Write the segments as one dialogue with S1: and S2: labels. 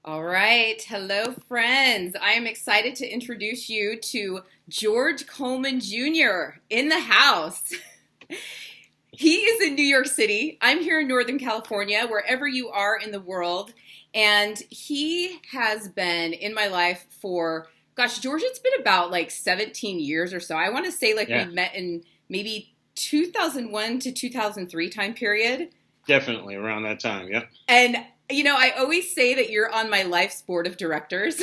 S1: All right. Hello, friends. I am excited to introduce you to George Coleman Jr. in the house. He is in New York City. I'm here in Northern California, wherever you are in the world. And he has been in my life for, gosh, George, it's been about like 17 years or so. I want to say
S2: Yeah,
S1: we met in maybe 2001 to 2003 time period.
S2: definitely around that time. Yeah.
S1: And, I always say that you're on my life's board of directors.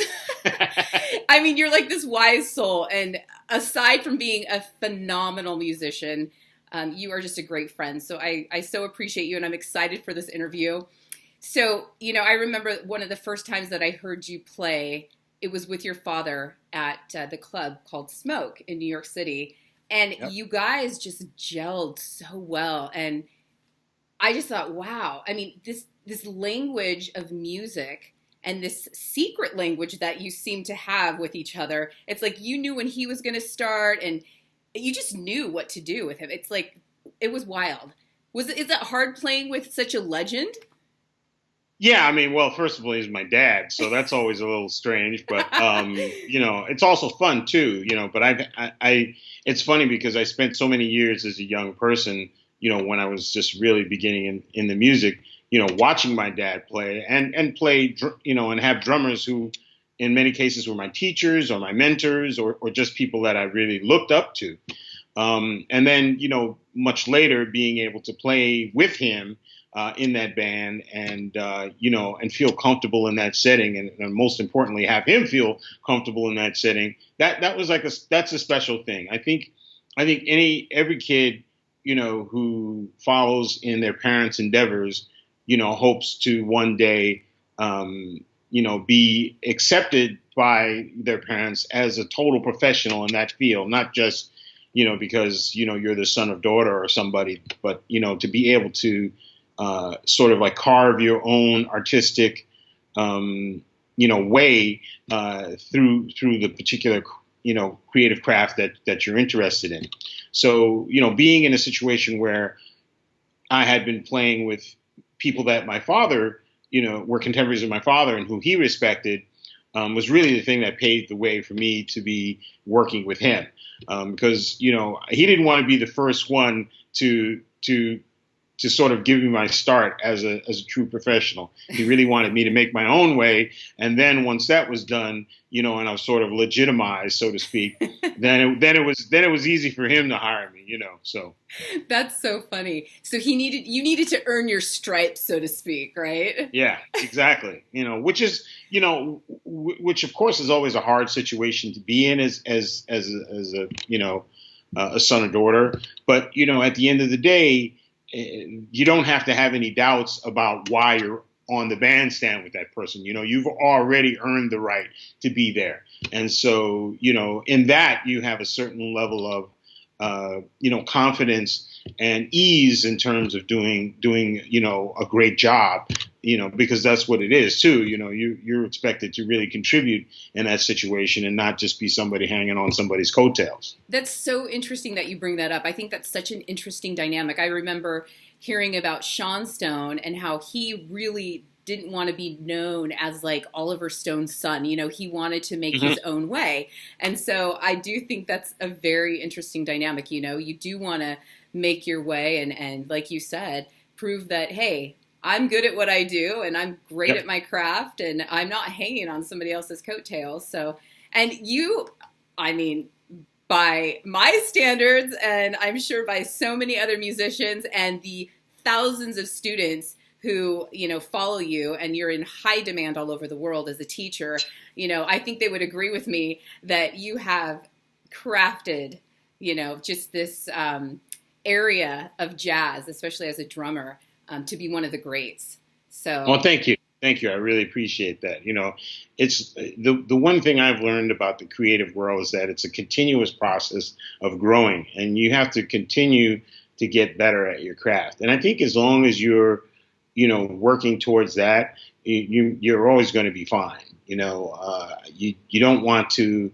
S1: I mean, you're like this wise soul. And aside from being a phenomenal musician, you are just a great friend. So I so appreciate you, and I'm excited for this interview. So, I remember one of the first times that I heard you play, it was with your father at the club called Smoke in New York City. And
S2: Yep.
S1: you guys just gelled so well. And I just thought, wow. I mean, this language of music and this secret language that you seem to have with each other. It's like you knew when he was going to start, and you just knew what to do with him. It's like it was wild. Is it hard playing with such a legend?
S2: Yeah. I mean, well, first of all, he's my dad, so that's always a little strange. But it's also fun too. But it's funny because I spent so many years as a young person. When I was just really beginning in the music. Watching my dad play and play. And have drummers who, in many cases, were my teachers or my mentors or just people that I really looked up to. And then, much later being able to play with him in that band and feel comfortable in that setting and most importantly, have him feel comfortable in that setting. That was that's a special thing. I think every kid, who follows in their parents' endeavors, hopes to one day, be accepted by their parents as a total professional in that field, not just, because, you're the son or daughter or somebody, but, to be able to sort of like carve your own artistic, way through the particular, creative craft that you're interested in. So, being in a situation where I had been playing with people that my father, were contemporaries of my father and who he respected, was really the thing that paved the way for me to be working with him. Because, he didn't want to be the first one to sort of give me my start as a true professional. He really wanted me to make my own way. And then once that was done, and I was sort of legitimized, so to speak, then it was easy for him to hire me, so.
S1: That's so funny. So you needed to earn your stripes, so to speak, right?
S2: Yeah, exactly. Which of course is always a hard situation to be in as a son or daughter. But, at the end of the day, you don't have to have any doubts about why you're on the bandstand with that person. You've already earned the right to be there. And so, in that you have a certain level of, confidence and ease in terms of doing, a great job, because that's what it is too. You're expected to really contribute in that situation and not just be somebody hanging on somebody's coattails.
S1: That's so interesting that you bring that up. I think that's such an interesting dynamic. I remember hearing about Sean Stone and how he really didn't want to be known as like Oliver Stone's son. He wanted to make his own way. And so I do think that's a very interesting dynamic. You do want to make your way and like you said, prove that, hey, I'm good at what I do and I'm great
S2: Yep.
S1: at my craft and I'm not hanging on somebody else's coattails. So, and I mean, by my standards, and I'm sure by so many other musicians and the thousands of students who, follow you, and you're in high demand all over the world as a teacher, I think they would agree with me that you have crafted, just this area of jazz, especially as a drummer, to be one of the greats. So,
S2: Well, thank you. Thank you. I really appreciate that. It's the one thing I've learned about the creative world is that it's a continuous process of growing, and you have to continue to get better at your craft. And I think as long as you're, working towards that, you're always going to be fine. You don't want to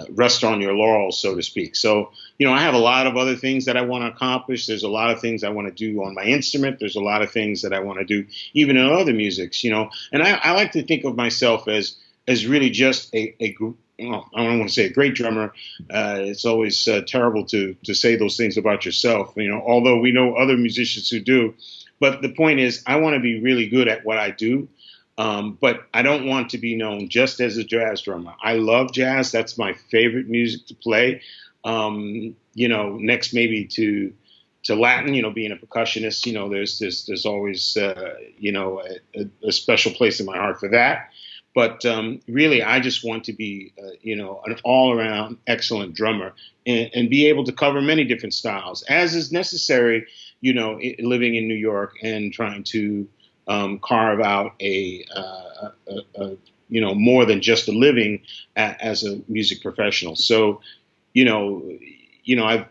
S2: rest on your laurels, so to speak. So, I have a lot of other things that I want to accomplish. There's a lot of things I want to do on my instrument. There's a lot of things that I want to do even in other musics, And I like to think of myself as really just well, I don't want to say a great drummer. It's always terrible to say those things about yourself, although we know other musicians who do. But the point is, I want to be really good at what I do. But I don't want to be known just as a jazz drummer. I love jazz. That's my favorite music to play. Next maybe to Latin, being a percussionist, there's always, a special place in my heart for that. But really, I just want to be, an all-around excellent drummer and be able to cover many different styles, as is necessary, living in New York and trying to carve out a more than just a living as a music professional. So, I've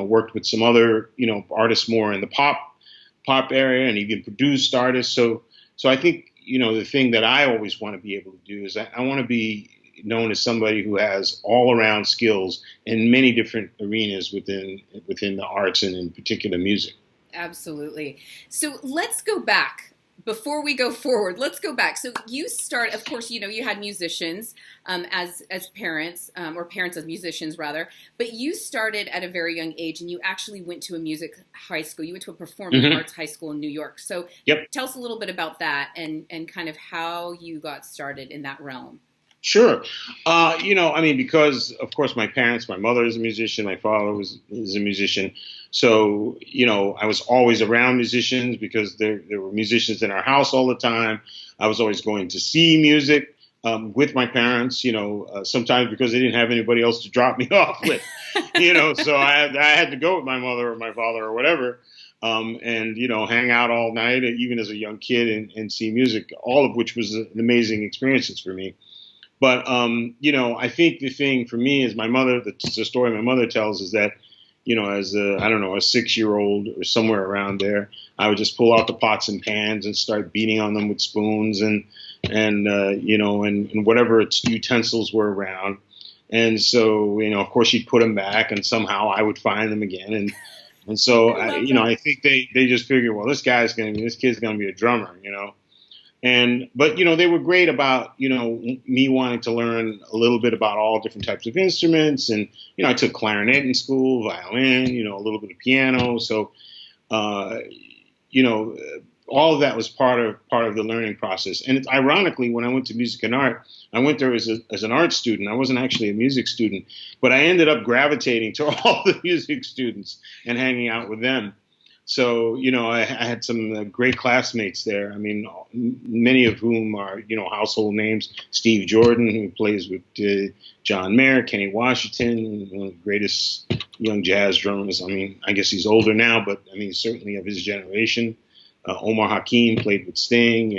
S2: worked with some other, artists more in the pop area and even produced artists. So I think, the thing that I always want to be able to do is I want to be known as somebody who has all around skills in many different arenas within the arts and in particular music.
S1: Absolutely. So let's go back. Before we go forward, let's go back. So you start, of course, you had musicians as parents, or parents of musicians, rather. But you started at a very young age, and you actually went to a music high school. You went to a performing arts high school in New York. So Tell us a little bit about that and kind of how you got started in that realm.
S2: Sure. Because, of course, my mother is a musician, my father is a musician. So, I was always around musicians because there were musicians in our house all the time. I was always going to see music with my parents, sometimes because they didn't have anybody else to drop me off with, so I had to go with my mother or my father or whatever. And hang out all night, even as a young kid, and see music, all of which was an amazing experiences for me. But, I think the thing for me is the story my mother tells is that, as a 6-year-old or somewhere around there, I would just pull out the pots and pans and start beating on them with spoons and whatever utensils were around. And so, of course, she'd put them back and somehow I would find them again. And so, I think they just figured, well, this kid's going to be a drummer, But they were great about, me wanting to learn a little bit about all different types of instruments. And, I took clarinet in school, violin, a little bit of piano. So, all of that was part of the learning process. And it's ironically, when I went to music and art, I went there as an art student. I wasn't actually a music student, but I ended up gravitating to all the music students and hanging out with them. So, I had some great classmates there. I mean, many of whom are, household names. Steve Jordan, who plays with John Mayer, Kenny Washington, one of the greatest young jazz drummers. I mean, I guess he's older now, but certainly of his generation. Omar Hakim played with Sting,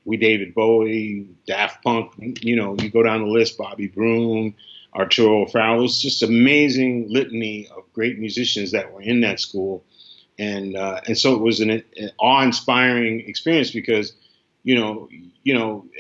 S2: David Bowie, Daft Punk, you go down the list, Bobby Broom, Arturo Farrell. It was just amazing litany of great musicians that were in that school. And so it was an awe-inspiring experience because,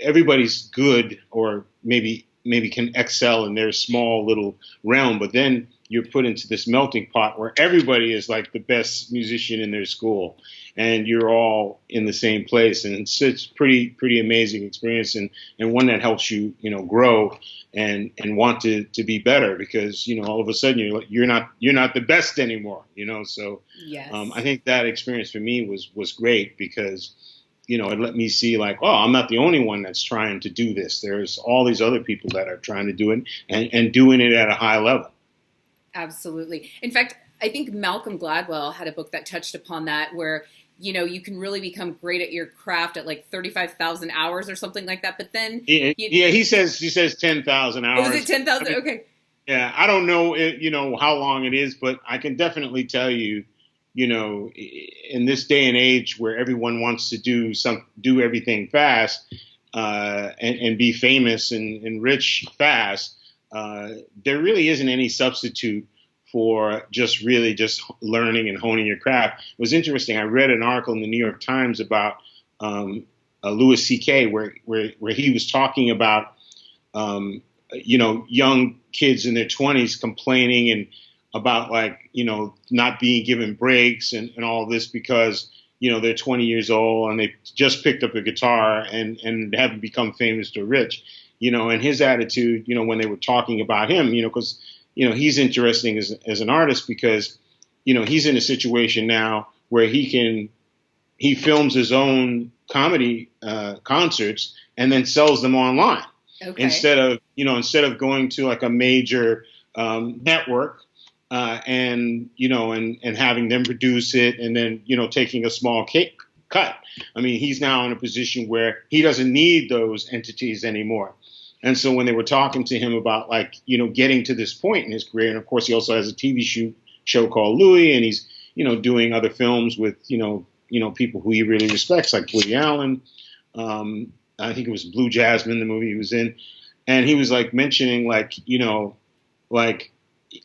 S2: everybody's good or maybe can excel in their small little realm, but then you're put into this melting pot where everybody is like the best musician in their school and you're all in the same place. And it's pretty amazing experience and one that helps you, grow and want to be better because, all of a sudden you're not the best anymore, So
S1: yes.
S2: I think that experience for me was great because, it let me see like, oh, I'm not the only one that's trying to do this. There's all these other people that are trying to do it and doing it at a high level.
S1: Absolutely. In fact, I think Malcolm Gladwell had a book that touched upon that where, you can really become great at your craft at like 35,000 hours or something like that. But then,
S2: he says 10,000 hours.
S1: Oh, is it 10,000? Okay.
S2: Yeah, I don't know, how long it is, but I can definitely tell you, in this day and age where everyone wants to do everything fast and be famous and rich fast, there really isn't any substitute for just learning and honing your craft. It was interesting. I read an article in the New York Times about Louis C.K. where he was talking about young kids in their 20s complaining and about like, not being given breaks and all this because, they're 20 years old and they just picked up a guitar and haven't become famous or rich, and his attitude, when they were talking about him, because, he's interesting as an artist because, he's in a situation now where he films his own comedy concerts and then sells them online.
S1: Okay.
S2: Instead of going to like a major network and having them produce it and then, taking a small cut. I mean, he's now in a position where he doesn't need those entities anymore. And so when they were talking to him about like, getting to this point in his career, and of course he also has a TV show called Louis, and he's, doing other films with, people who he really respects, like Woody Allen. I think it was Blue Jasmine, the movie he was in. And he was like mentioning like, like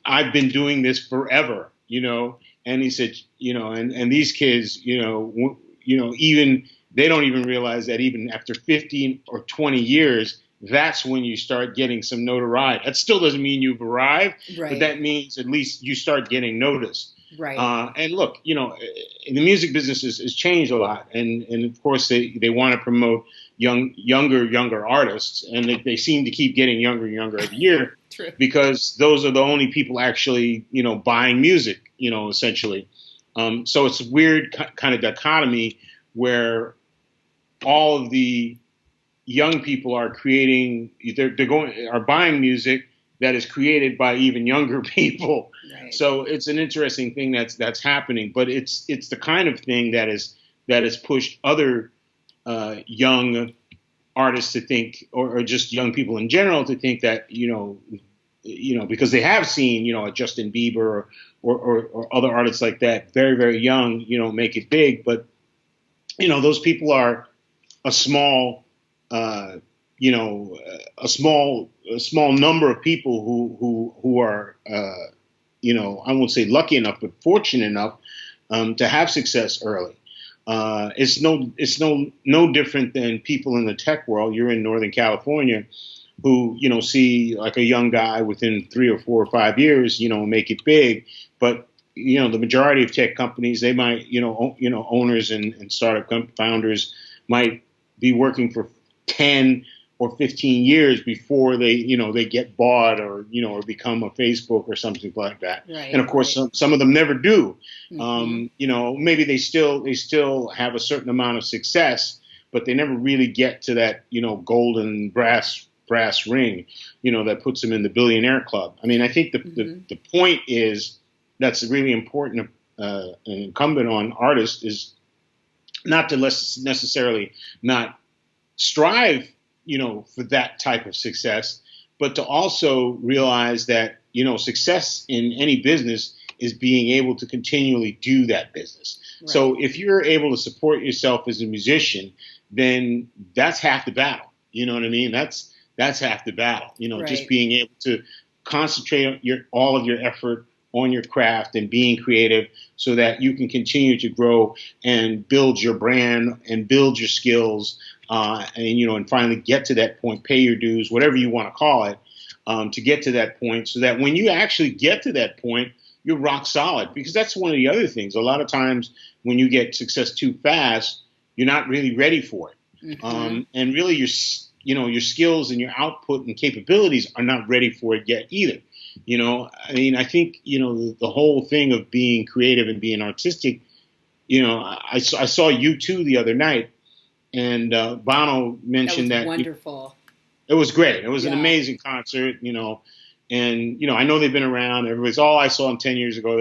S2: I've been doing this forever, and he said, and these kids, even they don't even realize that even after 15 or 20 years, that's when you start getting some notoriety. That still doesn't mean you've arrived,
S1: right.
S2: But that means at least you start getting noticed.
S1: Right.
S2: And look, the music business has changed a lot. And of course, they want to promote younger artists. And they seem to keep getting younger and younger every year.
S1: True.
S2: Because those are the only people actually, buying music, essentially. So it's a weird kind of dichotomy where all of the young people are creating, are buying music that is created by even younger people.
S1: Right.
S2: So it's an interesting thing that's happening, but it's the kind of thing that has pushed other young artists to think, or just young people in general to think that because they have seen a Justin Bieber or other artists like that, very very young, make it big, but those people are a small a small number of people who are, I won't say lucky enough, but fortunate enough to have success early. It's no different than people in the tech world. You're in Northern California, who see like a young guy within 3 or 4 or 5 years, make it big. But the majority of tech companies, they might, owners and startup founders might be working for 10 or 15 years before they get bought or become a Facebook or something like that.
S1: Right,
S2: and of course,
S1: right.
S2: some of them never do.
S1: Mm-hmm.
S2: Maybe they still have a certain amount of success, but they never really get to that golden brass ring that puts them in the billionaire club. I mean, I think the point is that's really important. An incumbent on artists is not to necessarily not strive, for that type of success, but to also realize that, success in any business is being able to continually do that business. Right. So if you're able to support yourself as a musician, then that's half the battle. You know what I mean? That's half the battle,
S1: Right.
S2: Just being able to concentrate all of your effort on your craft and being creative so that you can continue to grow and build your brand and build your skills and finally get to that point, pay your dues, whatever you want to call it, to get to that point so that when you actually get to that point, you're rock solid. Because that's one of the other things. A lot of times when you get success too fast, you're not really ready for it.
S1: Mm-hmm.
S2: And really your skills and your output and capabilities are not ready for it yet either. I mean, I think, the whole thing of being creative and being artistic, I saw U2 the other night, and Bono mentioned that.
S1: Wonderful.
S2: It was great. It was an amazing concert, and, I know they've been around. Everybody's, I saw them 10 years ago.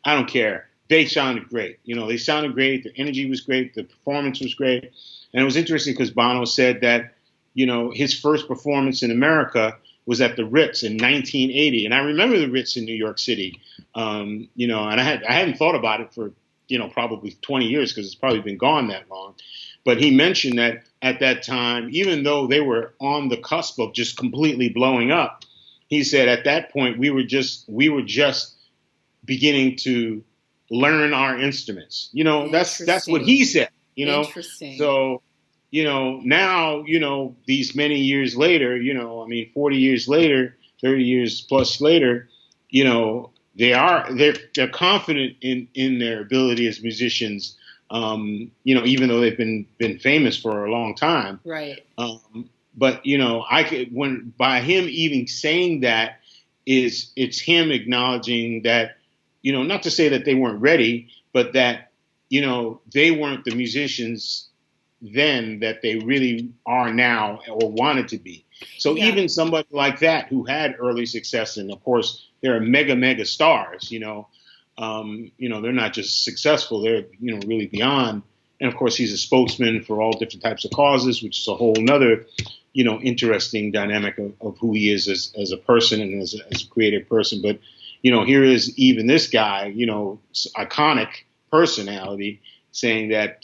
S2: I don't care. They sounded great. They sounded great. The energy was great. The performance was great. And it was interesting because Bono said that, his first performance in America was at the Ritz in 1980. And I remember the Ritz in New York City, and I hadn't thought about it for, probably 20 years because it's probably been gone that long. But he mentioned that at that time, even though they were on the cusp of just completely blowing up, he said at that point, we were just beginning to learn our instruments. That's what he said,
S1: Interesting.
S2: So, now, these many years later, I mean, 40 years later, 30 years plus later, they're confident in their ability as musicians, even though they've been famous for a long time.
S1: Right.
S2: But by him even saying that, it's him acknowledging that, not to say that they weren't ready, but that, they weren't the musicians then that they really are now or wanted to be. So even somebody like that who had early success, and of course they're mega stars, they're not just successful, they're, really beyond. And of course he's a spokesman for all different types of causes, which is a whole nother, interesting dynamic of who he is as a person and as a creative person. But, here is even this guy, iconic personality saying that,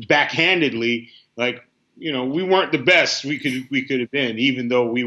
S2: backhandedly, like, we weren't the best we could have been, even though we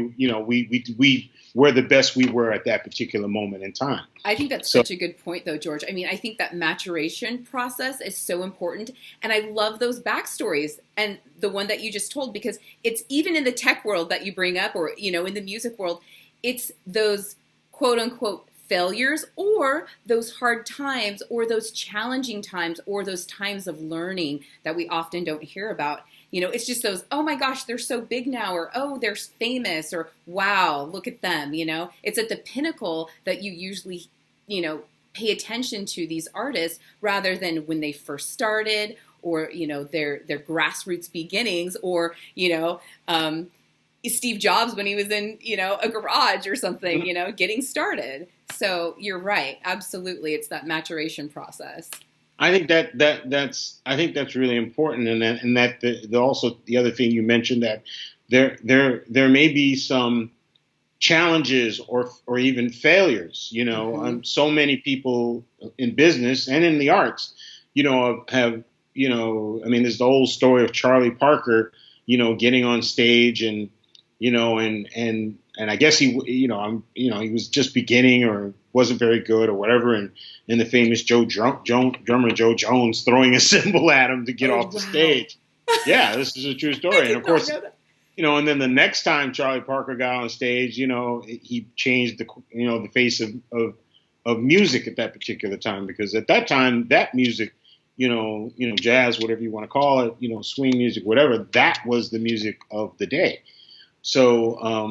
S2: were the best we were at that particular moment in time.
S1: I think that's such a good point, though, George. I mean, I think that maturation process is so important, and I love those backstories and the one that you just told, because it's even in the tech world that you bring up, or in the music world, it's those quote unquote failures, or those hard times, or those challenging times, or those times of learning that we often don't hear about. It's just those, oh my gosh, they're so big now, or oh, they're famous, or wow, look at them. It's at the pinnacle that you usually, pay attention to these artists, rather than when they first started, or their grassroots beginnings, or Steve Jobs when he was in a garage or something, getting started. So you're right, absolutely, it's that maturation process.
S2: I think that's really important, and that also the other thing you mentioned, that there may be some challenges or even failures. So many people in business and in the arts, have I mean, there's the whole story of Charlie Parker, getting on stage and and I guess he was just beginning or wasn't very good or whatever, and the famous drummer Joe Jones throwing a cymbal at him to get off the stage. Yeah, this is a true story. And of course, and then the next time Charlie Parker got on stage, he changed the face of music at that particular time, because at that time that music, jazz, whatever you want to call it, swing music, whatever, that was the music of the day. So, I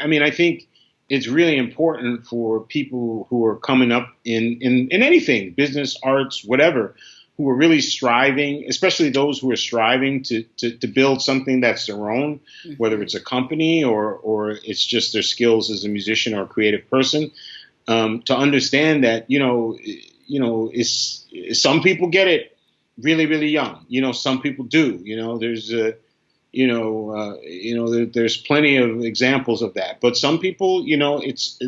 S2: mean, I think it's really important for people who are coming up in anything, business, arts, whatever, who are really striving, especially those who are striving to build something that's their own, whether it's a company or it's just their skills as a musician or a creative person, to understand that, some people get it really, really young. Some people do. There's there's plenty of examples of that. But some people,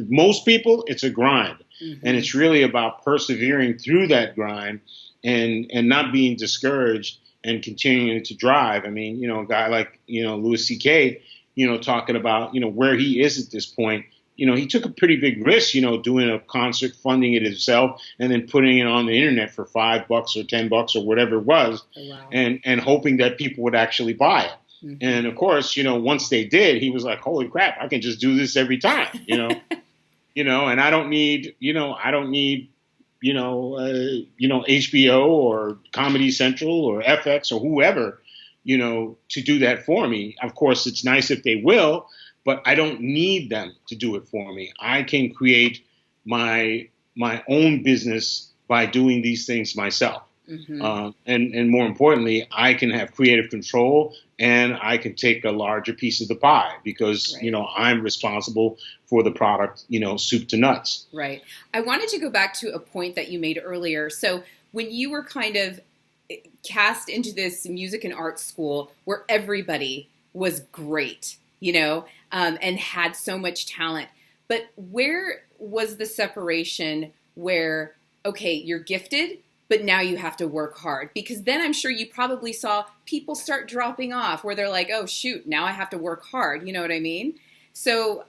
S2: most people, it's a grind. And it's really about persevering through that grind and not being discouraged and continuing to drive. I mean, a guy like, Louis C.K., talking about, where he is at this point. He took a pretty big risk, doing a concert, funding it himself, and then putting it on the internet for $5 or $10 or whatever it was, and hoping that people would actually buy it. And of course, once they did, he was like, holy crap, I can just do this every time, and I don't need, HBO or Comedy Central or FX or whoever, to do that for me. Of course, it's nice if they will, but I don't need them to do it for me. I can create my own business by doing these things myself. And more importantly, I can have creative control, and I can take a larger piece of the pie because, I'm responsible for the product, soup to nuts.
S1: Right. I wanted to go back to a point that you made earlier. So when you were kind of cast into this music and art school where everybody was great, and had so much talent, but where was the separation where, okay, you're gifted, but now you have to work hard? Because then I'm sure you probably saw people start dropping off where they're like, oh, shoot, now I have to work hard. You know what I mean? So,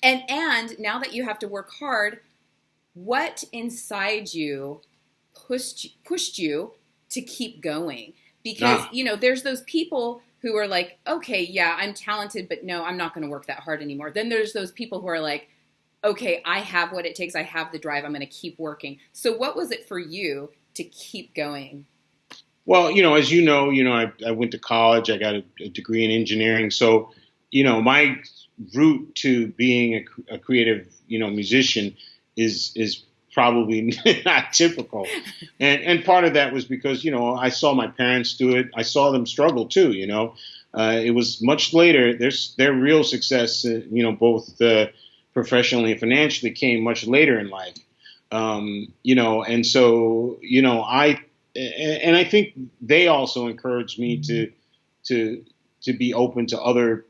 S1: and now that you have to work hard, what inside you pushed you to keep going? Because,
S2: Nah.
S1: there's those people who are like, okay, yeah, I'm talented, but no, I'm not going to work that hard anymore. Then there's those people who are like, okay, I have what it takes. I have the drive. I'm going to keep working. So what was it for you to keep going?
S2: Well, as I went to college. I got a degree in engineering. So, my route to being a creative, musician is probably not typical. And part of that was because, I saw my parents do it. I saw them struggle too, It was much later. Their real success, both professionally and financially came much later in life. And so, I think they also encouraged me to be open to other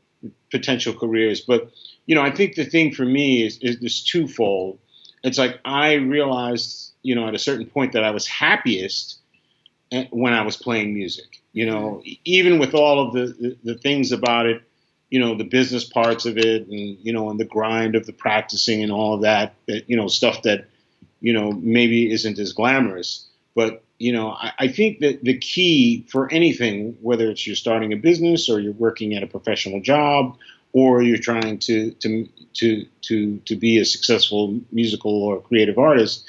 S2: potential careers. But, I think the thing for me is twofold. It's like I realized, at a certain point that I was happiest when I was playing music, even with all of the things about it, the business parts of it and the grind of the practicing and all of that, stuff that, maybe isn't as glamorous. But, I think that the key for anything, whether it's you're starting a business or you're working at a professional job or you're trying to be a successful musical or creative artist,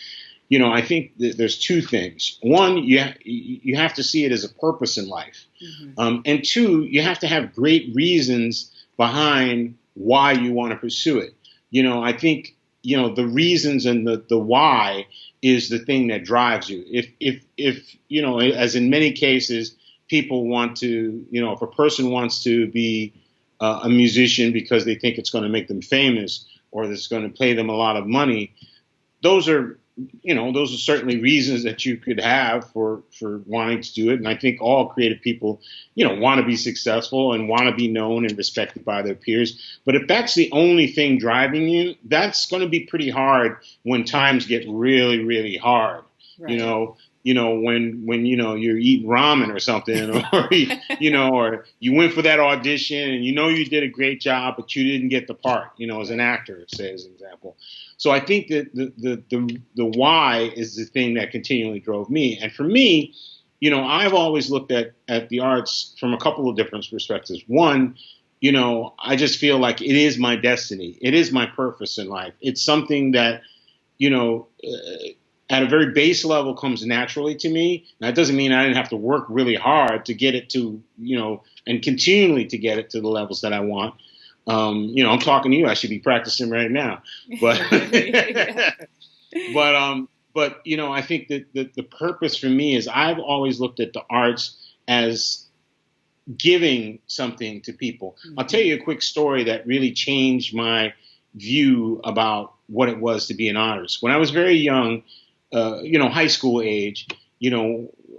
S2: I think that there's two things. One, you have to see it as a purpose in life. Mm-hmm. And two, you have to have great reasons behind why you want to pursue it. I think, the reasons and the why is the thing that drives you. If as in many cases, people want to, if a person wants to be a musician because they think it's going to make them famous or it's going to pay them a lot of money, those are certainly reasons that you could have for wanting to do it. And I think all creative people, want to be successful and want to be known and respected by their peers. But if that's the only thing driving you, that's going to be pretty hard when times get really, really hard. Right. When you're eating ramen or something, or or you went for that audition and you did a great job, but you didn't get the part, as an actor, say as an example. So I think that the why is the thing that continually drove me. And for me, I've always looked at the arts from a couple of different perspectives. One, I just feel like it is my destiny. It is my purpose in life. It's something that, at a very base level comes naturally to me. Now, that doesn't mean I didn't have to work really hard to get it to, and continually to get it to the levels that I want. I'm talking to you. I should be practicing right now, but, but I think that the purpose for me is I've always looked at the arts as giving something to people. Mm-hmm. I'll tell you a quick story that really changed my view about what it was to be an artist. When I was very young, high school age,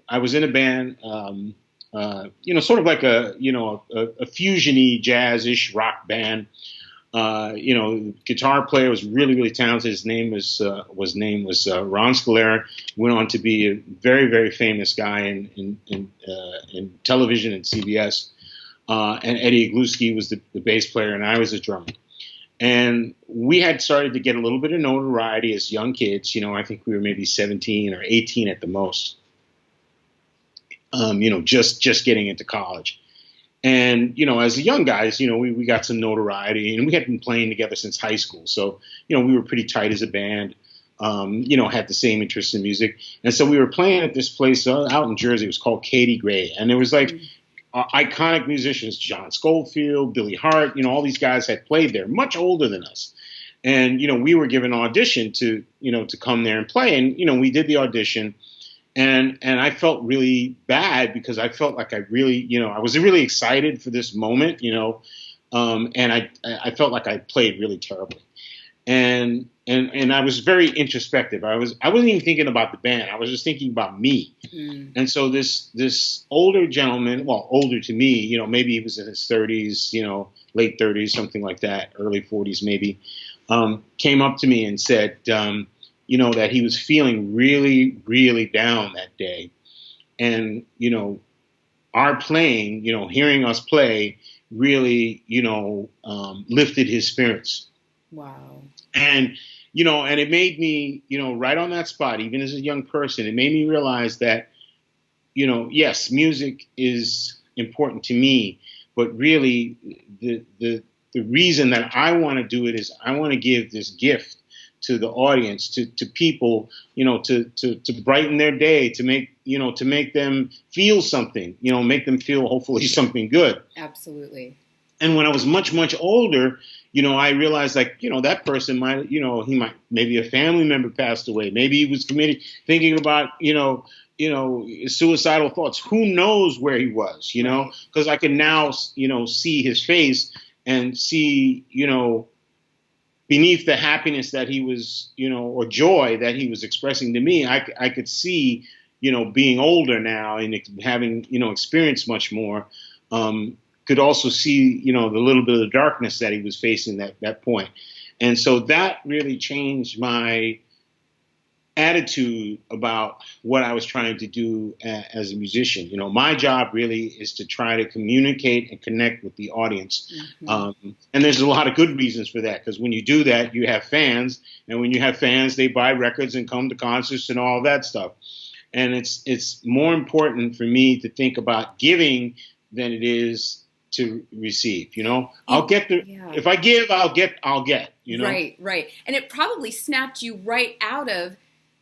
S2: I was in a band, sort of like a fusion-y, jazz-ish rock band. Guitar player was really, really talented. His name was Ron Scalera. Went on to be a very, very famous guy in television and CBS. And Eddie Igluski was the bass player, and I was a drummer. And we had started to get a little bit of notoriety as young kids. I think we were maybe 17 or 18 at the most. Just getting into college. And, as young guys, we got some notoriety and we had been playing together since high school. So, we were pretty tight as a band, had the same interest in music. And so we were playing at this place out in Jersey. It was called Katie Gray. And there was iconic musicians, John Scofield, Billy Hart, all these guys had played there, much older than us. And, we were given an audition to come there and play. And, we did the audition. And I felt really bad because I felt like I really, I was really excited for this moment, and I felt like I played really terribly. And I was very introspective. I wasn't even thinking about the band. I was just thinking about me. Mm. And so this older gentleman, well, older to me, maybe he was in his 30s, late 30s, something like that, early 40s maybe, came up to me and said, that he was feeling really, really down that day. And, our playing, hearing us play really, lifted his spirits. Wow. And, and it made me, right on that spot, even as a young person, it made me realize that yes, music is important to me, but really the reason that I want to do it is I want to give this gift to the audience, to people, to brighten their day, to make them feel something, make them feel hopefully something good.
S1: Absolutely.
S2: And when I was much, much older, I realized that person might, maybe a family member passed away. Maybe he was thinking about, suicidal thoughts. Who knows where he was, because I can now, see his face and see, beneath the happiness that he was, or joy that he was expressing to me, I could see, being older now and having, experienced much more, could also see, the little bit of the darkness that he was facing at that point. And so that really changed my attitude about what I was trying to do as a musician. My job really is to try to communicate and connect with the audience. Mm-hmm. And there's a lot of good reasons for that, because when you do that, you have fans. And when you have fans, they buy records and come to concerts and all that stuff. And it's more important for me to think about giving than it is to receive. I'll get if I give, I'll get.
S1: Right. And it probably snapped you right out of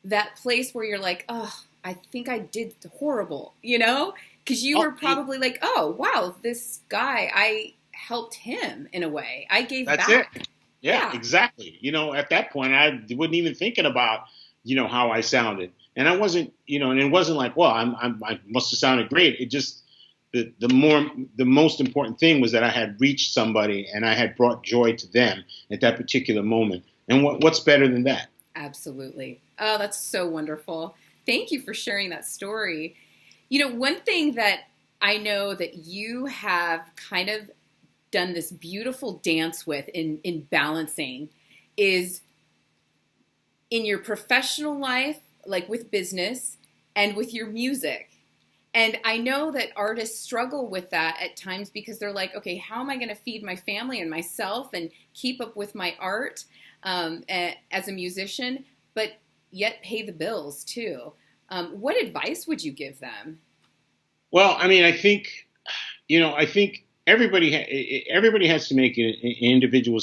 S1: that place where you're like, oh, I think I did horrible, because you were probably like, oh, wow, this guy, I helped him in a way. I gave back.
S2: That's it. Yeah, exactly. At that point, I wasn't even thinking about, how I sounded. And I wasn't, and it wasn't like, well, I must have sounded great. It just, the most important thing was that I had reached somebody and I had brought joy to them at that particular moment. And what's better than that?
S1: Absolutely. Oh, that's so wonderful. Thank you for sharing that story. One thing that I know that you have kind of done this beautiful dance with in balancing is in your professional life, like with business and with your music. And I know that artists struggle with that at times because they're like, okay, how am I going to feed my family and myself and keep up with my art as a musician, but yet pay the bills too? What advice would you give them?
S2: Well, I mean, I think everybody has to make an individual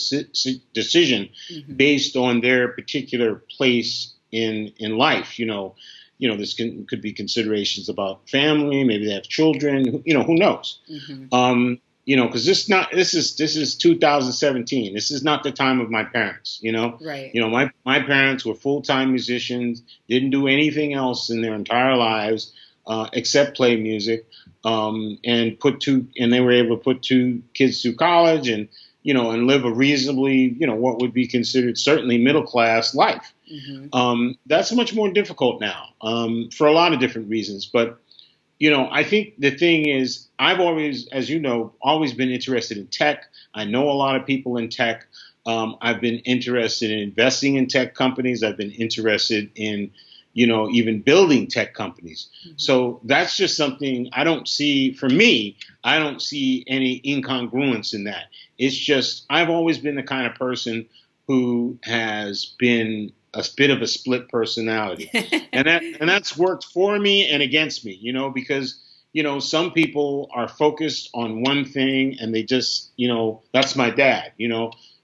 S2: decision mm-hmm. based on their particular place in life. This could be considerations about family. Maybe they have children. Who knows? Mm-hmm. Because this is 2017. This is not the time of my parents.
S1: Right.
S2: My parents were full-time musicians, didn't do anything else in their entire lives except play music, and they were able to put two kids through college and live a reasonably, what would be considered certainly middle-class life. Mm-hmm. That's much more difficult now for a lot of different reasons. But, I think the thing is I've always, as always been interested in tech. I know a lot of people in tech. I've been interested in investing in tech companies. I've been interested in, even building tech companies. Mm-hmm. So that's just something I don't see any incongruence in that. It's just I've always been the kind of person who has been a bit of a split personality, and that's worked for me and against me, because some people are focused on one thing and they just, that's my dad,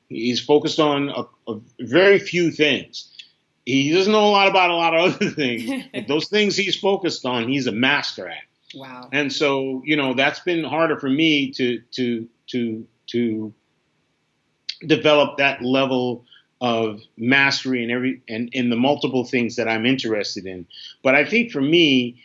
S2: he's focused on a very few things. He doesn't know a lot about a lot of other things, but those things he's focused on, he's a master at.
S1: Wow.
S2: And so, that's been harder for me to develop that level of mastery and in the multiple things that I'm interested in. But I think for me,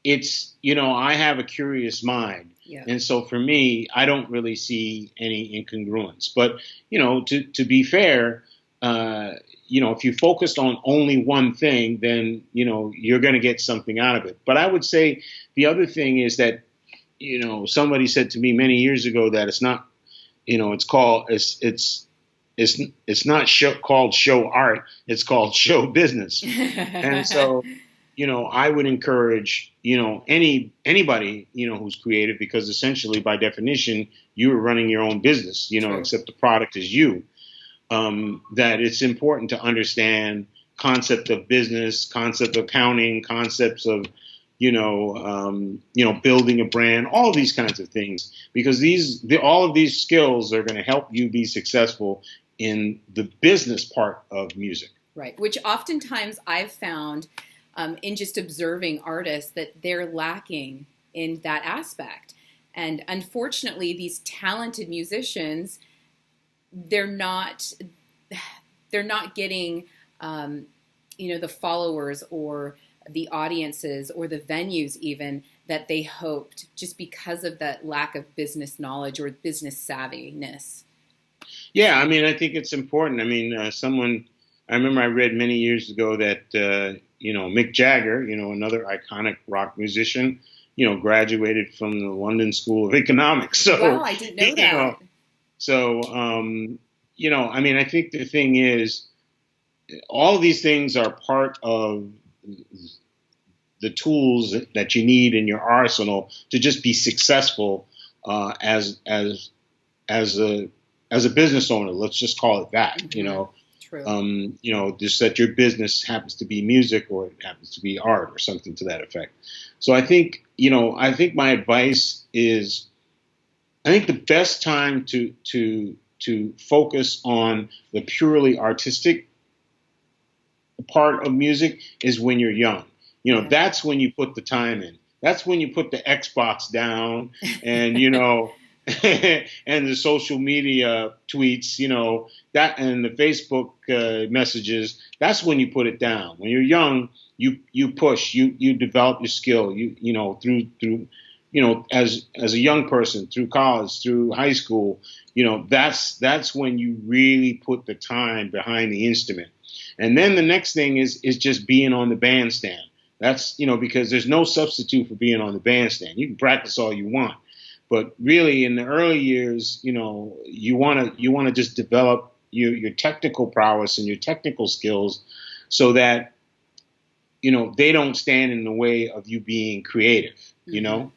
S2: it's, I have a curious mind. Yeah. And so for me, I don't really see any incongruence. But, to be fair, if you focused on only one thing, then, you're going to get something out of it. But I would say the other thing is that, somebody said to me many years ago that it's not, it's not called show art. It's called show business. And so, I would encourage, anybody, who's creative, because essentially by definition, you are running your own business, True. Except the product is you, that it's important to understand concept of business, concept of accounting, concepts of, building a brand, all these kinds of things, because all of these skills are going to help you be successful in the business part of music.
S1: Right, which oftentimes I've found in just observing artists that they're lacking in that aspect. And unfortunately, these talented musicians, they're not getting, the followers or the audiences or the venues even that they hoped, just because of that lack of business knowledge or business savviness.
S2: Yeah, I mean, I think it's important. I mean, I remember I read many years ago that, Mick Jagger, another iconic rock musician, graduated from the London School of Economics. So,
S1: wow, I didn't know that.
S2: I mean, I think the thing is, all of these things are part of the tools that you need in your arsenal to just be successful as a business owner. Let's just call it that.
S1: Mm-hmm. True.
S2: Just that your business happens to be music or it happens to be art or something to that effect. So I think my advice is, I think the best time to focus on the purely artistic part of music is when you're young. That's when you put the time in. That's when you put the Xbox down and, and the social media tweets, that and the Facebook messages. That's when you put it down. When you're young, you push, you develop your skill, through as a young person, through college, through high school, that's when you really put the time behind the instrument. And then the next thing is just being on the bandstand. That's, because there's no substitute for being on the bandstand. You can practice all you want, but really in the early years, you want to just develop your technical prowess and your technical skills so that, they don't stand in the way of you being creative,
S1: Mm-hmm.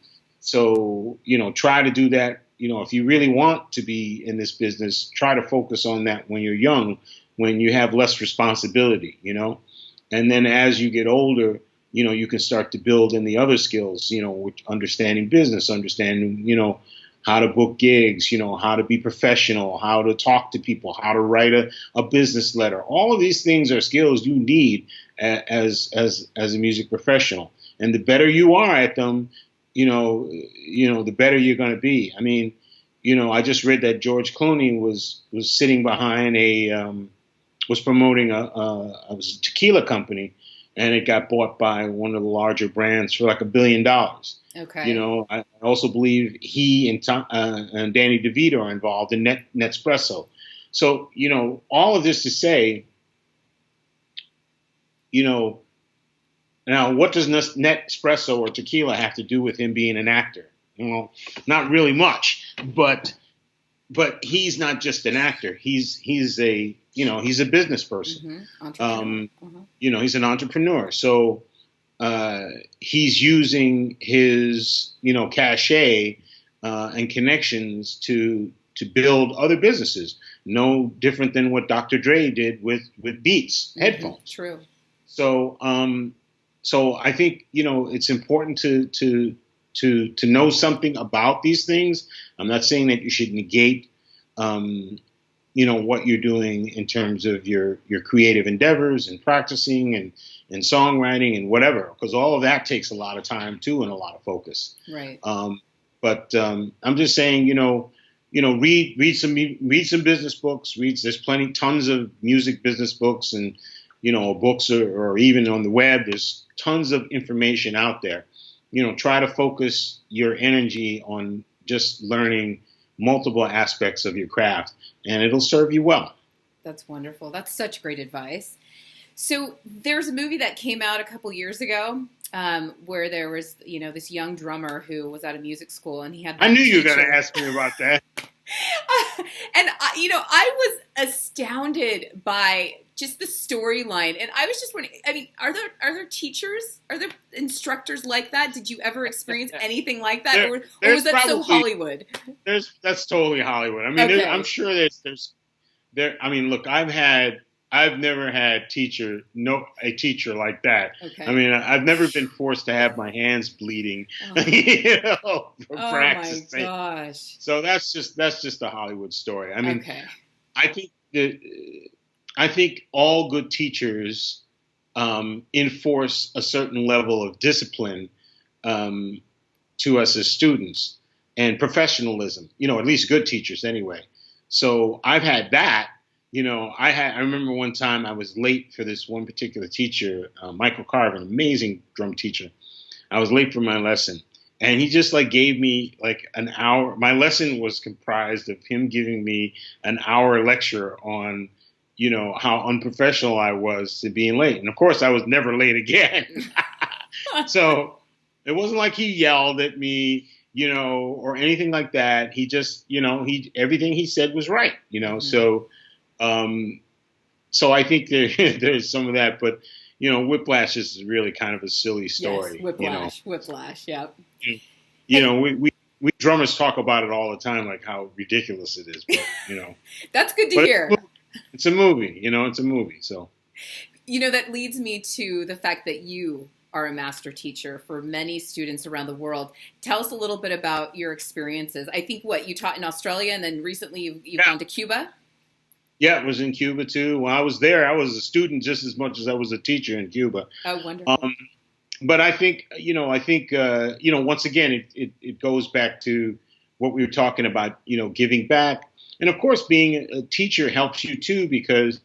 S2: So, try to do that. If you really want to be in this business, try to focus on that when you're young, when you have less responsibility, and then as you get older, you can start to build in the other skills, with understanding business, understanding, how to book gigs, how to be professional, how to talk to people, how to write a business letter. All of these things are skills you need as a music professional. And the better you are at them, the better you're going to be. I mean, I just read that George Clooney was sitting behind was promoting a tequila company, and it got bought by one of the larger brands for like $1 billion.
S1: Okay.
S2: I also believe he and Danny DeVito are involved in Nespresso. So, all of this to say, now what does Nespresso or tequila have to do with him being an actor? Not really much, but he's not just an actor. He's a business person.
S1: Mm-hmm.
S2: He's an entrepreneur. So he's using his cachet and connections to build other businesses. No different than what Dr. Dre did with Beats headphones.
S1: True.
S2: So I think it's important to know something about these things. I'm not saying that you should negate, what you're doing in terms of your creative endeavors and practicing and songwriting and whatever, because all of that takes a lot of time too and a lot of focus.
S1: Right.
S2: But I'm just saying, read some business books. There's tons of music business books and books or even on the web. There's tons of information out there. Try to focus your energy on just learning multiple aspects of your craft, and it'll serve you well.
S1: That's wonderful. That's such great advice. So there's a movie that came out a couple years ago where there was, this young drummer who was at a music school, and he had.
S2: I knew you were going to ask me about that.
S1: And I was astounded by just the storyline, and I was just wondering. I mean, are there teachers? Are there instructors like that? Did you ever experience anything like that, or was that so Hollywood? That's
S2: totally Hollywood. I mean,
S1: okay.
S2: I'm sure there's. I mean, look, I've had I've never had a teacher like that.
S1: Okay.
S2: I mean, I've never been forced to have my hands bleeding, for practice.
S1: Oh my gosh.
S2: So that's just a Hollywood story. I mean,
S1: Okay.
S2: I think all good teachers enforce a certain level of discipline to us as students and professionalism. At least good teachers anyway. So I've had that. I remember one time I was late for this one particular teacher, Michael Carver, an amazing drum teacher. I was late for my lesson, and he just gave me an hour. My lesson was comprised of him giving me an hour lecture on, how unprofessional I was to being late. And of course, I was never late again. So it wasn't like he yelled at me, or anything like that. He just, everything he said was right, So. So I think there's some of that, but Whiplash is really kind of a silly story.
S1: Yes, Whiplash, yep.
S2: We drummers talk about it all the time, like how ridiculous it is, but
S1: That's good to hear.
S2: It's a movie, it's a movie. So
S1: that leads me to the fact that you are a master teacher for many students around the world. Tell us a little bit about your experiences. I think you taught in Australia, and then recently you've gone to Cuba.
S2: Yeah, it was in Cuba too. When I was there, I was a student just as much as I was a teacher in Cuba.
S1: Oh, wonderful.
S2: But I think, once again, it goes back to what we were talking about, giving back. And of course, being a teacher helps you too, because,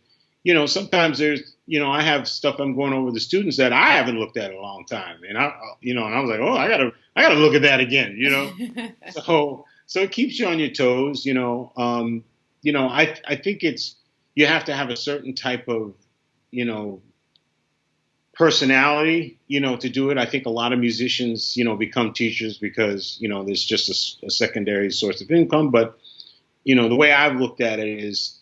S2: sometimes there's, I have stuff I'm going over with the students that I haven't looked at in a long time. And I was like, oh, I gotta look at that again, So it keeps you on your toes, I think you have to have a certain type of, personality, to do it. I think a lot of musicians, become teachers because, there's just a secondary source of income. But, the way I've looked at it is,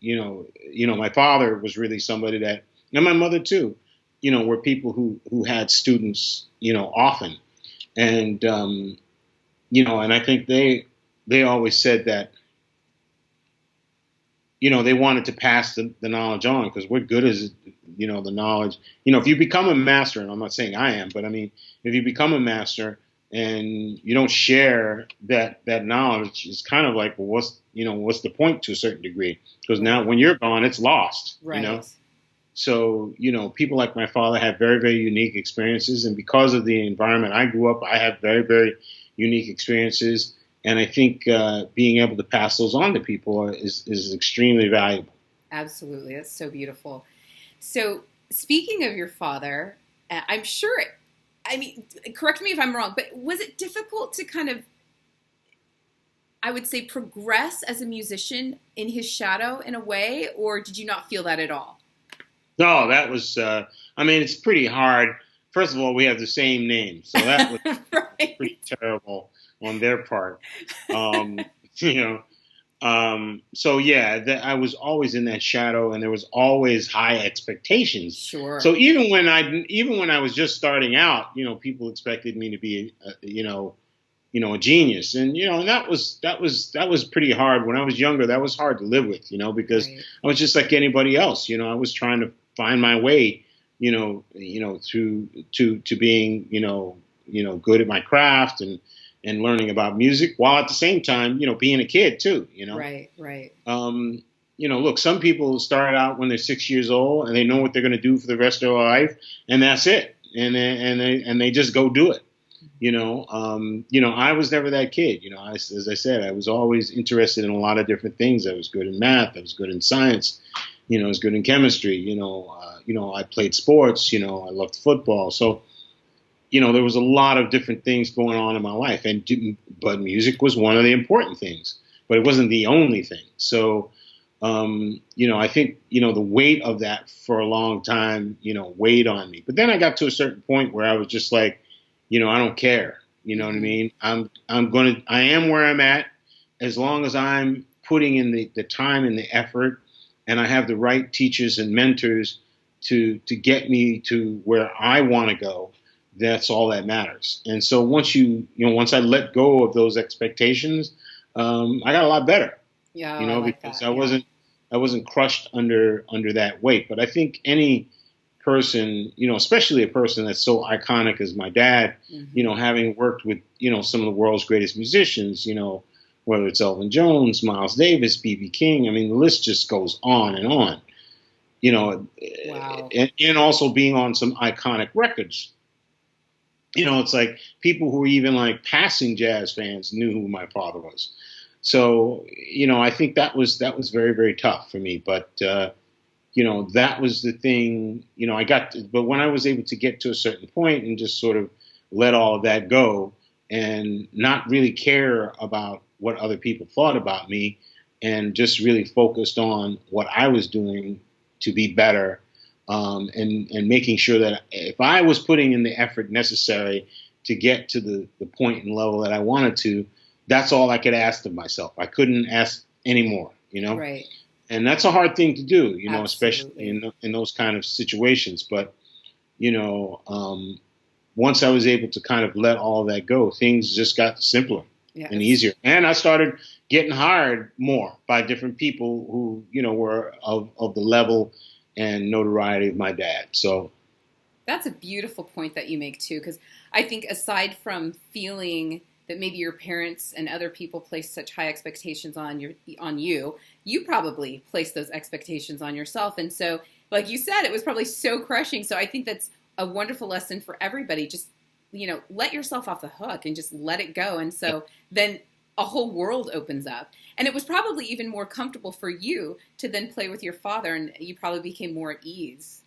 S2: my father was really somebody that, and my mother too, were people who had students, often. And, and I think they always said that, they wanted to pass the knowledge on, because what good is, the knowledge, if you become a master, and I'm not saying I am, but I mean, if you become a master and you don't share that knowledge, it's kind of like, well, what's the point to a certain degree? Because now when you're gone, it's lost,
S1: right.
S2: So, people like my father have very, very unique experiences. And because of the environment I grew up, I have very, very unique experiences. And I think being able to pass those on to people is extremely valuable.
S1: Absolutely. That's so beautiful. So speaking of your father, I'm sure, correct me if I'm wrong, but was it difficult to kind of, I would say, progress as a musician in his shadow in a way, or did you not feel that at all?
S2: No, that was, it's pretty hard. First of all, we have the same name, so that was
S1: right.
S2: pretty terrible on their part. So yeah, I was always in that shadow, and there was always high expectations.
S1: Sure.
S2: So even when I was just starting out, people expected me to be, a genius, and and that was pretty hard when I was younger. That was hard to live with, because right. I was just like anybody else. I was trying to find my way, to being, good at my craft and learning about music, while at the same time, being a kid too,
S1: Right, right.
S2: Look, some people start out when they're 6 years old and they know what they're going to do for the rest of their life, and that's it. And they just go do it. I was never that kid. As I said, I was always interested in a lot of different things. I was good in math. I was good in science. I was good in chemistry. I played sports. I loved football. So, there was a lot of different things going on in my life, but music was one of the important things, but it wasn't the only thing. So, I think, the weight of that for a long time, weighed on me. But then I got to a certain point where I was just like, I don't care. You know what I mean? I am where I'm at, as long as I'm putting in the time and the effort, and I have the right teachers and mentors to get me to where I want to go. That's all that matters. And so once once I let go of those expectations, I got a lot better.
S1: Yeah,
S2: because I wasn't, crushed under that weight. But I think any person, especially a person that's so iconic as my dad, having worked with, some of the world's greatest musicians, whether it's Elvin Jones, Miles Davis, B.B. King, I mean, the list just goes on and on,
S1: Wow.
S2: and also being on some iconic records. It's like people who are even like passing jazz fans knew who my father was. So, I think that was very, very tough for me. But, that was the thing, but when I was able to get to a certain point and just sort of let all of that go and not really care about what other people thought about me and just really focused on what I was doing to be better, and making sure that if I was putting in the effort necessary to get to the point and level that I wanted to, that's all I could ask of myself. I couldn't ask anymore,
S1: Right.
S2: And that's a hard thing to do,
S1: Absolutely.
S2: especially in those kind of situations. But, once I was able to kind of let all of that go, things just got simpler and easier. And I started getting hired more by different people who, were of the level and notoriety of my dad. So
S1: that's a beautiful point that you make too, because I think aside from feeling that maybe your parents and other people place such high expectations on you, you probably place those expectations on yourself. And so, like you said, it was probably so crushing. So I think that's a wonderful lesson for everybody. Just, let yourself off the hook and just let it go. And so then a whole world opens up. And it was probably even more comfortable for you to then play with your father, and you probably became more at ease.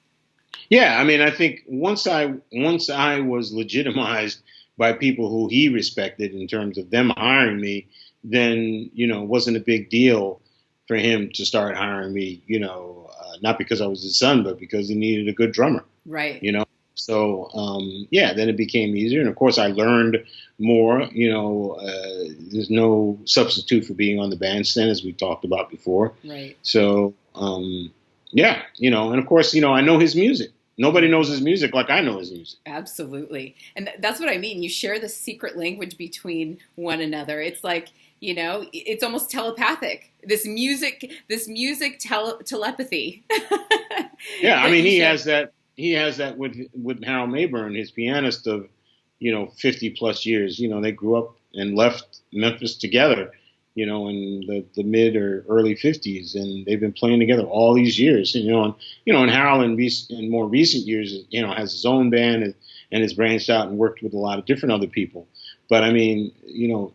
S2: Yeah, I mean, I think once I was legitimized by people who he respected in terms of them hiring me, then, it wasn't a big deal for him to start hiring me, not because I was his son, but because he needed a good drummer.
S1: Right.
S2: So, then it became easier. And of course, I learned more. There's no substitute for being on the bandstand, as we talked about before.
S1: Right.
S2: So, and of course, I know his music. Nobody knows his music like I know his music.
S1: Absolutely. And that's what I mean. You share the secret language between one another. It's like, it's almost telepathic. This music telepathy.
S2: Yeah, I mean, he has that with Harold Mayburn, his pianist of, 50 plus years. They grew up and left Memphis together, in the mid or early 50s, and they've been playing together all these years. And Harold in more recent years, has his own band and has branched out and worked with a lot of different other people. But I mean,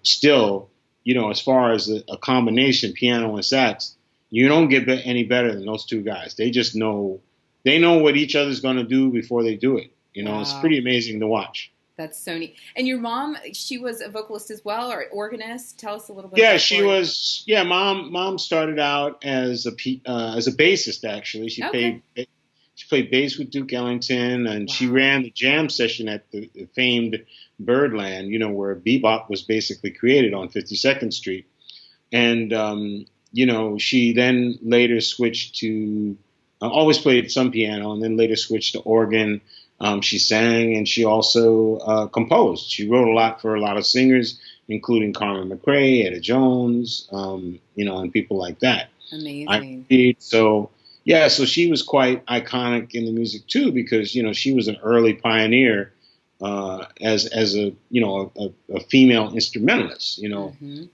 S2: still, as far as a combination, piano and sax, you don't get any better than those two guys. They just know, what each other's going to do before they do it.
S1: Wow.
S2: It's pretty amazing to watch.
S1: That's so neat. And your mom, she was a vocalist as well, or organist? Tell us a little bit.
S2: Yeah, she was. Yeah, mom started out as a bassist. Actually, she played bass with Duke Ellington, and she ran the jam session at the famed Birdland. Where bebop was basically created on 52nd Street, and she then later switched to always played some piano, and then later switched to organ. She sang, and she also composed. She wrote a lot for a lot of singers, including Carmen McRae, Etta Jones, and people like that.
S1: Amazing.
S2: So she was quite iconic in the music too, because she was an early pioneer as a female instrumentalist. In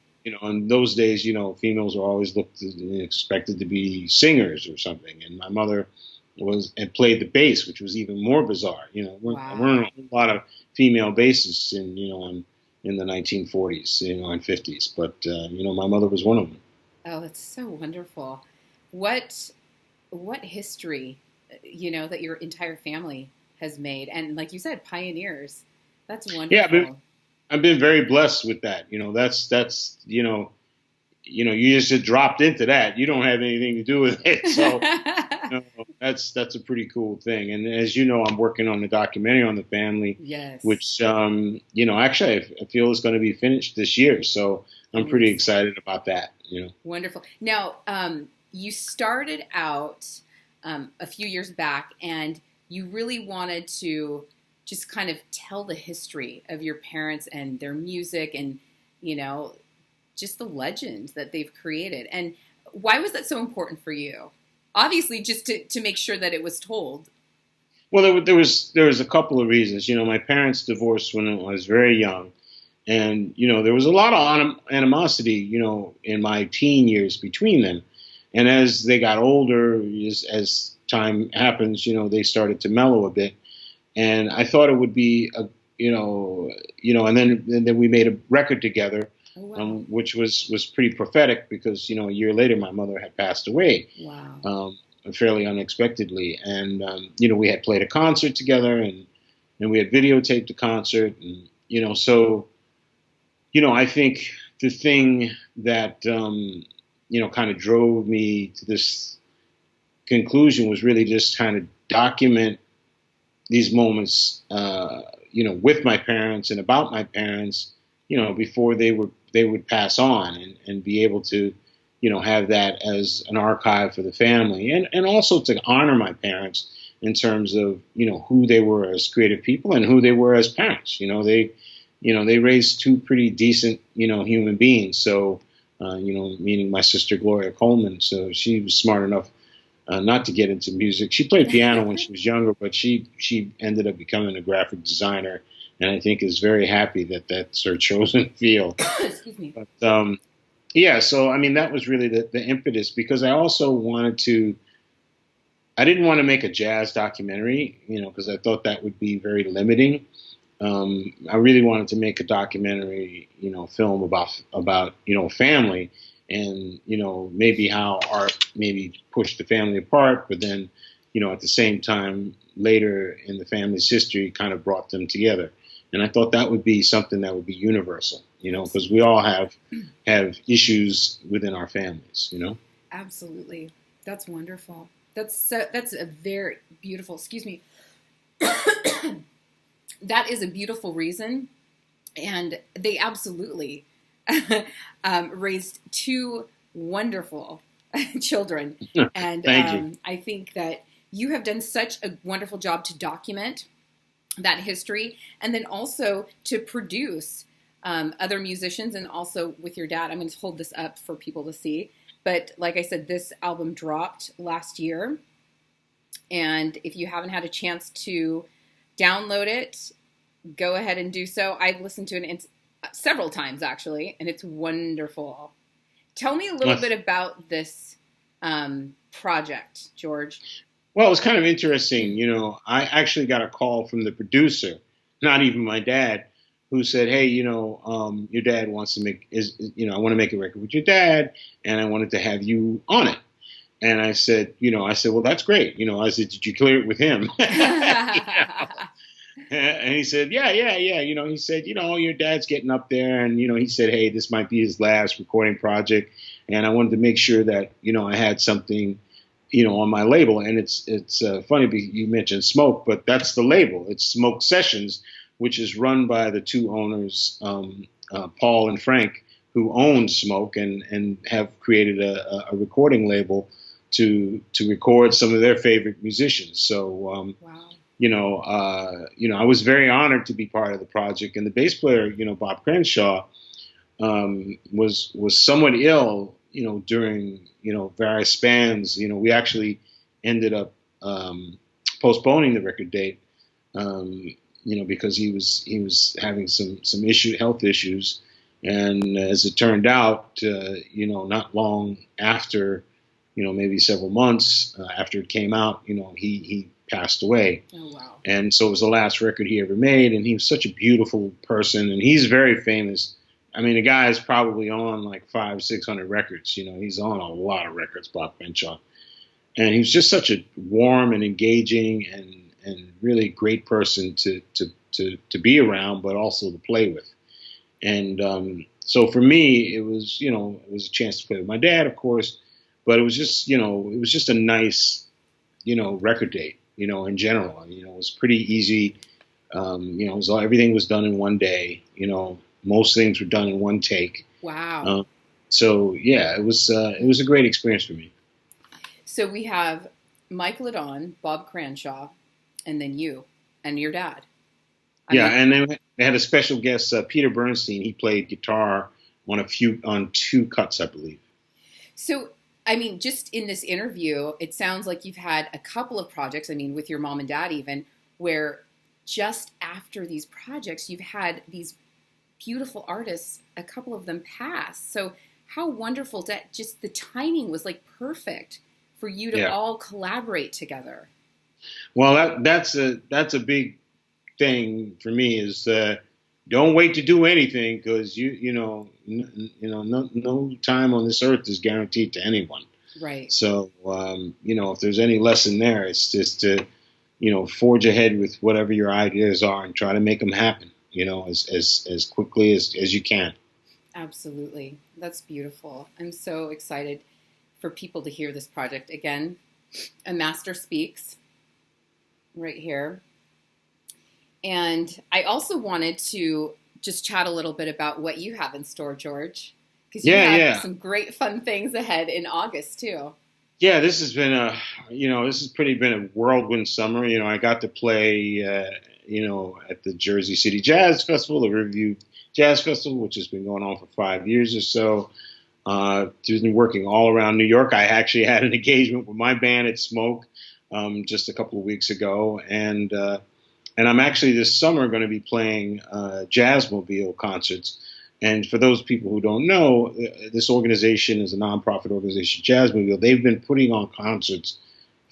S2: those days, females were always expected to be singers or something, and my mother and played the bass, which was even more bizarre. There weren't a lot of female bassists in the 1940s, and 50s, but my mother was one of them.
S1: Oh, that's so wonderful. What history, that your entire family has made, and like you said, pioneers. That's wonderful.
S2: Yeah, I've been very blessed with that. That's you just dropped into that. You don't have anything to do with it, so. That's a pretty cool thing. And as you know, I'm working on a documentary on the family,
S1: yes,
S2: which, actually I feel is going to be finished this year. So I'm pretty excited about that,
S1: Wonderful. Now, you started out a few years back, and you really wanted to just kind of tell the history of your parents and their music and, just the legend that they've created. And Why was that so important for you? Obviously, just to make sure that it was told.
S2: Well, there was a couple of reasons. My parents divorced when I was very young, and there was a lot of animosity, in my teen years between them. And as they got older, as time happens, they started to mellow a bit. And I thought it would be and then we made a record together,
S1: Oh, wow.
S2: which was pretty prophetic because a year later my mother had passed away.
S1: Wow.
S2: Fairly unexpectedly, and we had played a concert together, and we had videotaped the concert, and so I think the thing that kind of drove me to this conclusion was really just kind of document these moments, with my parents and about my parents, before they would pass on, and be able to have that as an archive for the family, and also to honor my parents in terms of, who they were as creative people and who they were as parents. They raised two pretty decent, human beings. So, meaning my sister, Gloria Coleman. So she was smart enough not to get into music. She played piano when she was younger, but she ended up becoming a graphic designer. And I think is very happy that that's her chosen field.
S1: Excuse me.
S2: But, yeah, so that was really the impetus, because I also I didn't want to make a jazz documentary, because I thought that would be very limiting. I really wanted to make a documentary, film about family, and maybe how art maybe pushed the family apart, but then at the same time later in the family's history kind of brought them together. And I thought that would be something that would be universal, because we all have issues within our families,
S1: Absolutely. That's wonderful. That's a very beautiful, excuse me. That is a beautiful reason. And they absolutely raised two wonderful children. And
S2: Thank you.
S1: I think that you have done such a wonderful job to document that history, and then also to produce other musicians, and also with your dad. I'm going to hold this up for people to see. But like I said, this album dropped last year. And if you haven't had a chance to download it, go ahead and do so. I've listened to it several times, actually, and it's wonderful. Tell me a little bit about this project, George.
S2: Well, it was kind of interesting. I actually got a call from the producer, not even my dad, who said, "Hey, your dad wants to I want to make a record with your dad, and I wanted to have you on it." And I said, well, that's great. I said, "Did you clear it with him?" And he said, yeah. He said, your dad's getting up there, and he said, hey, this might be his last recording project, and I wanted to make sure that I had something on my label. And it's funny because you mentioned Smoke, but that's the label. It's Smoke Sessions, which is run by the two owners, Paul and Frank, who own Smoke and have created a recording label to record some of their favorite musicians. So,
S1: wow.
S2: I was very honored to be part of the project. And the bass player, Bob Crenshaw, was somewhat ill, during, various spans. We actually ended up postponing the record date, because he was having some health issues. And as it turned out, not long after, maybe several months after it came out, he passed away.
S1: Oh, wow.
S2: And so it was the last record he ever made. And he was such a beautiful person, and he's very famous. I mean, the guy is probably on like 500-600 records. He's on a lot of records, Bob Crenshaw. And he was just such a warm and engaging and really great person to be around, but also to play with. And so for me, it was a chance to play with my dad, of course, but it was just a nice, record date, in general. It was pretty easy. Everything was done in one day. Most things were done in one take.
S1: Wow.
S2: So yeah, it was a great experience for me.
S1: So we have Mike Ladon, Bob Crenshaw, and then you and your dad.
S2: And then they had a special guest, Peter Bernstein. He played guitar on two cuts, I believe.
S1: So I mean, just in this interview, it sounds like you've had a couple of projects, I mean, with your mom and dad even, where just after these projects, you've had these beautiful artists, a couple of them pass. So how wonderful that just the timing was like perfect for you to all collaborate together.
S2: Well, that's a big thing for me is don't wait to do anything because no time on this earth is guaranteed to anyone.
S1: Right.
S2: So if there's any lesson there, it's just to forge ahead with whatever your ideas are and try to make them happen. As quickly as you can.
S1: Absolutely, that's beautiful. I'm so excited for people to hear this project again. A Master Speaks. Right here. And I also wanted to just chat a little bit about what you have in store, George, because you have some great fun things ahead in August too.
S2: Yeah, this has been been a whirlwind summer. I got to play, at the Jersey City Jazz Festival, the Riverview Jazz Festival, which has been going on for 5 years or so. Been working all around New York. I actually had an engagement with my band at Smoke just a couple of weeks ago, and I'm actually this summer going to be playing Jazzmobile concerts. And for those people who don't know, this organization is a nonprofit organization, Jazzmobile. They've been putting on concerts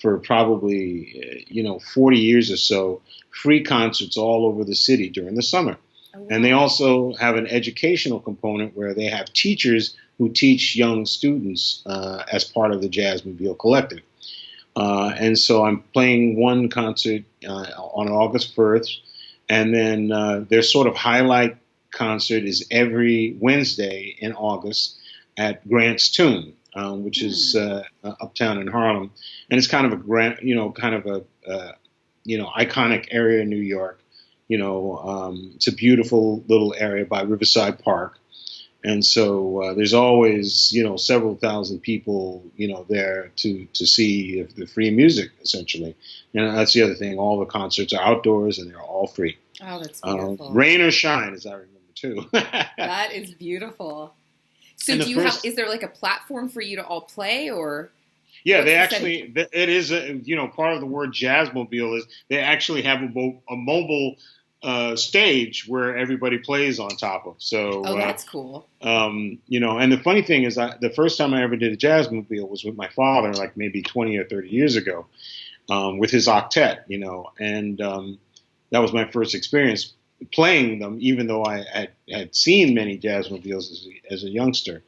S2: for probably 40 years or so, free concerts all over the city during the summer. Oh, wow. And they also have an educational component where they have teachers who teach young students as part of the Jazzmobile Collective. And so I'm playing one concert on August 1st, and then their sort of highlight concert is every Wednesday in August at Grant's Tomb, which is uptown in Harlem, and it's kind of iconic area in New York. It's a beautiful little area by Riverside Park. And so there's always, several thousand people, there to see the free music, essentially. And that's the other thing. All the concerts are outdoors and they're all free.
S1: Oh, that's beautiful.
S2: Rain or shine, as I remember, too.
S1: That is beautiful. So is there like a platform for you to all play or?
S2: Yeah, it is, part of the word Jazzmobile is they actually have a mobile stage where everybody plays on top of. So,
S1: that's cool.
S2: And the funny thing is the first time I ever did a Jazzmobile was with my father, like maybe 20 or 30 years ago, with his octet, and that was my first experience playing them, even though I had seen many Jazzmobiles as a youngster.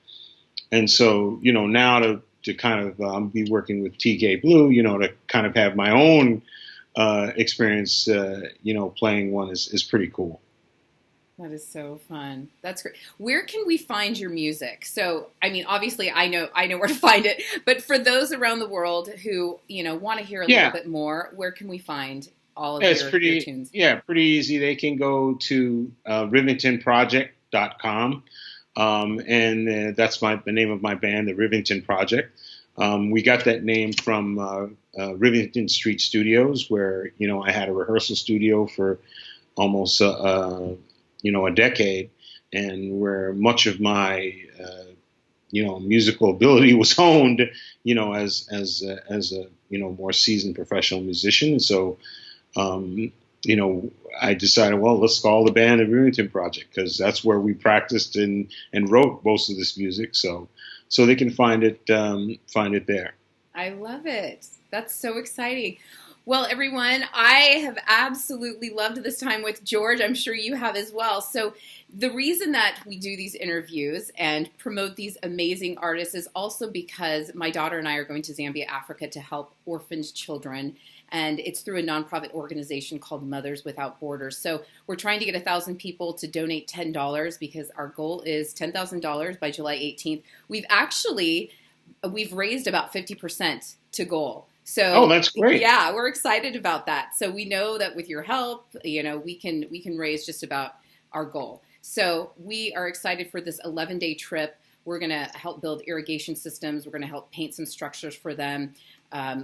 S2: And so, now to kind of be working with TK Blue, to kind of have my own experience, playing one is pretty cool.
S1: That is so fun. That's great. Where can we find your music? So, I mean, obviously I know where to find it, but for those around the world who, want to hear a little bit more, where can we find all of your tunes?
S2: Yeah, pretty easy. They can go to rivingtonproject.com. And that's the name of my band, the Rivington Project. We got that name from Rivington Street Studios, where I had a rehearsal studio for almost a decade, and where much of my musical ability was honed, as a more seasoned professional musician. So I decided, well, let's call the band the Rivington Project because that's where we practiced and wrote most of this music. So they can find it there.
S1: I love it. That's so exciting. Well, everyone, I have absolutely loved this time with George. I'm sure you have as well. So the reason that we do these interviews and promote these amazing artists is also because my daughter and I are going to Zambia, Africa to help orphaned children. And it's through a nonprofit organization called Mothers Without Borders. So we're trying to get 1,000 people to donate $10 because our goal is $10,000 by July 18th. We've raised about 50% to goal. So
S2: that's great.
S1: Yeah, we're excited about that. So we know that with your help, we can raise just about our goal. So we are excited for this 11-day trip. We're going to help build irrigation systems. We're going to help paint some structures for them.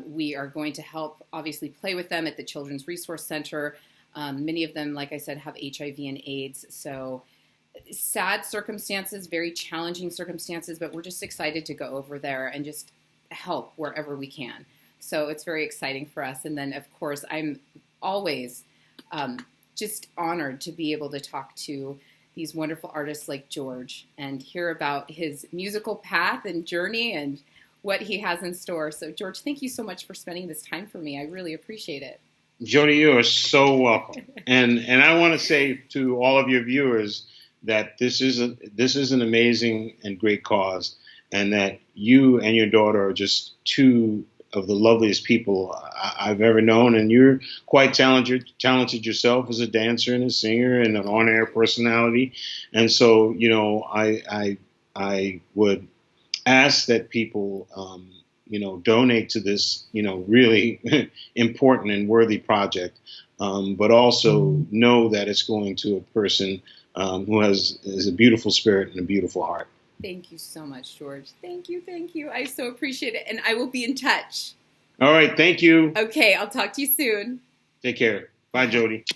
S1: We are going to help, obviously, play with them at the Children's Resource Center. Many of them, like I said, have HIV and AIDS. So sad circumstances, very challenging circumstances, but we're just excited to go over there and just help wherever we can. So it's very exciting for us. And then, of course, I'm always just honored to be able to talk to these wonderful artists like George and hear about his musical path and journey and what he has in store. So, George, thank you so much for spending this time for me. I really appreciate it.
S2: Jodi, you are so welcome. And I want to say to all of your viewers that this is an amazing and great cause, and that you and your daughter are just two of the loveliest people I've ever known, and you're quite talented yourself as a dancer and a singer and an on-air personality. And so, you know, I would ask that people, you know, donate to this, you know, really important and worthy project, but also know that it's going to a person who has a beautiful spirit and a beautiful heart.
S1: Thank you so much, George. Thank you. I so appreciate it. And I will be in touch.
S2: All right. Thank you.
S1: Okay. I'll talk to you soon.
S2: Take care. Bye, Jodi.